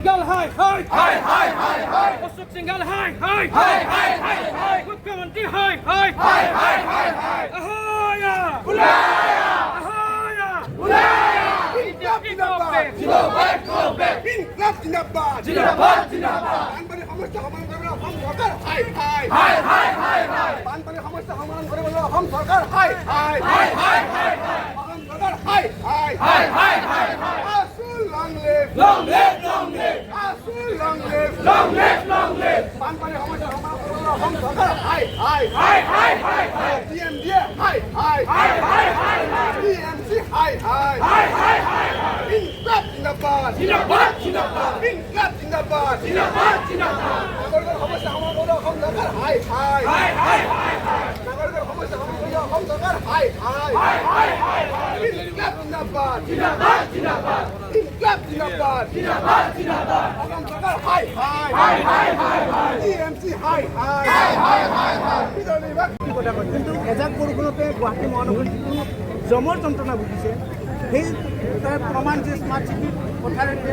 Singhal hai hai hai hai hai hai Ashok Singhal hai hai hai hai hai hai Mukhyamantri hai hai hai hai hai hai Ahaya Bulaya Ahaya Bulaya Inkılap Zindabad Zindabad Zindabad Inqilab জিন্দাবাদ Zindabad Zindabad বানপানী সমস্যা সমাধান কৰিবলৈ অসম চৰকাৰ হাই হাই hai hai hai hai বানপানী সমস্যা সমাধান কৰিবলৈ অসম চৰকাৰ হাই হাই hai hai hai hai Assam চৰকাৰ হাই হাই hai hai hai hai আসুল long live long live long live আসুল long live long live long live বানপানী সমস্যা সমাধান কৰিবলৈ অসম চৰকাৰ হাই হাই hai hai hai hai DMDA হাই হাই hai hai hai hai TMC হাই হাই hai hai hai hai Inqilab জিন্দাবাদ Zindabad Zindabad ইনকলাব জিন্দাবাদ Zindabad Zindabad নাগৰিকৰ সমস্যা সমাধান কৰিবলৈ অসম চৰকাৰ হাই হাই hai hai hai hai নাগৰিকৰ সমস্যা সমাধান কৰিবলৈ অসম চৰকাৰ হাই হাই hai hai hai hai Inqilab জিন্দাবাদ Zindabad Zindabad ইনকলাব জিন্দাবাদ Zindabad Zindabad অসম চৰকাৰ হাই হাই hai hai hai hai TMC হাই হাই hai hai hai hai বিজয় বিভাগ কথা কয় কিন্তু এজাক বৰষুণতে গুৱাহাটী মহানগৰীত যিটো জমৰ যন্ত্ৰণা ভুগিছে সেই তাৰ প্ৰমাণ যে স্মাৰ্ট চিটিৰ কথাৰে যে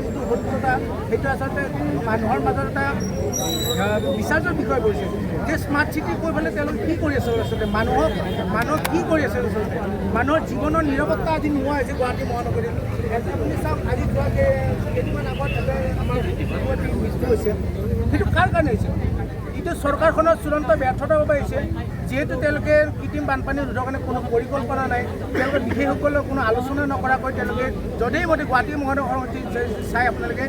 যিটো সত্যতা সেইটো আচলতে মানুহৰ মাজত এটা বিচাৰ্যৰ বিষয় পৰিছে যে স্মাৰ্ট চিটি কৈ পেলাই তেওঁলোকে কি কৰি আছে আচলতে মানুহক কি কৰি আছে আচলতে মানুহৰ জীৱনৰ নিৰাপত্তা আজি নোহোৱা হৈছে গুৱাহাটী মহানগৰীত আপুনি চাওক আজি যোৱা কেইদিনমান আগত এটা আমাৰ মৃত্যু হৈছে সেইটো কাৰ কাৰণে হৈছে এইটো চৰকাৰখনৰ চূড়ান্ত ব্যৰ্থতাৰ বাবে হৈছে যিহেতু তেওঁলোকে কৃত্ৰিম বানপানী ৰোধৰ কাৰণে কোনো পৰিকল্পনা নাই তেওঁলোকে বিশেষসকলৰ কোনো আলোচনা নকৰাকৈ তেওঁলোকে য'তেই মতে গুৱাহাটী মহানগৰখনত চাই আপোনালোকে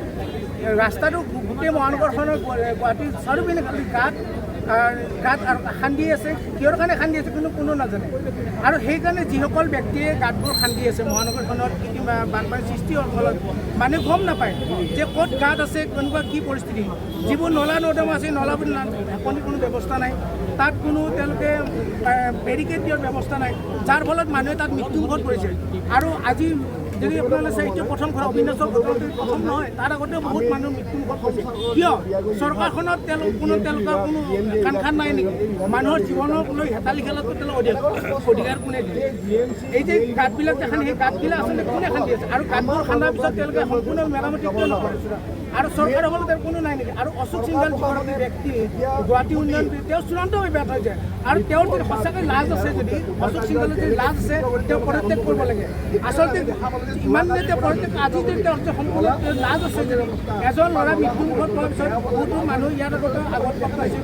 ৰাস্তাটো গোটেই মহানগৰখনৰ গুৱাহাটীৰ চাৰিওপিনে খালি গাঁত আৰু খান্দি আছে কিহৰ কাৰণে খান্দি আছে কিন্তু কোনো নাজানে আৰু সেইকাৰণে যিসকল ব্যক্তিয়ে গাঁতবোৰ খান্দি আছে মহানগৰখনত কৃত্ৰিম বানপানীৰ সৃষ্টি হোৱাৰ ফলত মানুহে গম নাপায় যে ক'ত গাঁত আছে কেনেকুৱা কি পৰিস্থিতি যিবোৰ নলা নৰ্দমা আছে নলাবোৰ কোনো ব্যৱস্থা নাই তাত কোনো তেওঁলোকে বেৰিকেড দিয়াৰ ব্যৱস্থা নাই যাৰ ফলত মানুহে তাত মৃত্যুমুখত পৰিছে আৰু আজি যদি আপোনালোকে চাই এইটো প্ৰথম ঘৰ অবিনাশৰ প্ৰথম নহয় তাৰ আগতেও বহুত মানুহ মৃত্যুমুখত পৰিছে কিয় চৰকাৰখনত তেওঁলোকৰ কোনো কাণ খান নাই নেকি মানুহৰ জীৱনক লৈ হেতালি খেলাটো তেওঁলোকৰ অধিকাৰ কোনে দিয়ে এই যে গাঁতবিলাক দেখান সেই গাঁতবিলাক আচলতে কোনে খান্দি আছে আৰু গাঁতবোৰ খান্দাৰ পিছত তেওঁলোকে সম্পূৰ্ণ মেৰামতি কিয় নকৰে আৰু চৰকাৰৰ ফালে তেওঁৰ কোনো নাই নেকি আৰু অশোক সিংঘাল যিগৰাকী ব্যক্তি গুৱাহাটী উন্নয়ন তেওঁ চূড়ান্তভাৱে ব্যৰ্থ হৈ যায় আৰু তেওঁৰ যদি সঁচাকৈ লাজ আছে যদি অশোক সিংঘালৰ যদি লাজ আছে তেওঁ পদত্যাগ কৰিব লাগে আচলতে ইমান যে তেওঁ পদত্যাগ আজি যদি তেওঁৰ সম্পূৰ্ণ লাজ আছে যে এজন ল'ৰা মৃত্যুমুখত পোৱাৰ পিছত বহুতো মানুহ ইয়াৰ আগত পাইছে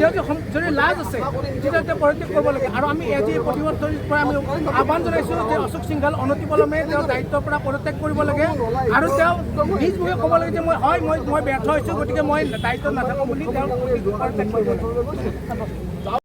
তেওঁ যদি লাজ আছে তেতিয়া তেওঁ পদত্যাগ কৰিব লাগে আৰু আমি আজি এই প্ৰতিবাদৰ পৰা আমি আহ্বান জনাইছোঁ যে অশোক সিংঘাল অনতিপলমে তেওঁ দায়িত্বৰ পৰা পদত্যাগ কৰিব লাগে আৰু তেওঁ নিজ মুখে ক'ব লাগে যে মই ব্যৰ্থ হৈছোঁ গতিকে মই দায়িত্ব নাথাকোঁ বুলি তেওঁ পদত্যাগ কৰিব লাগে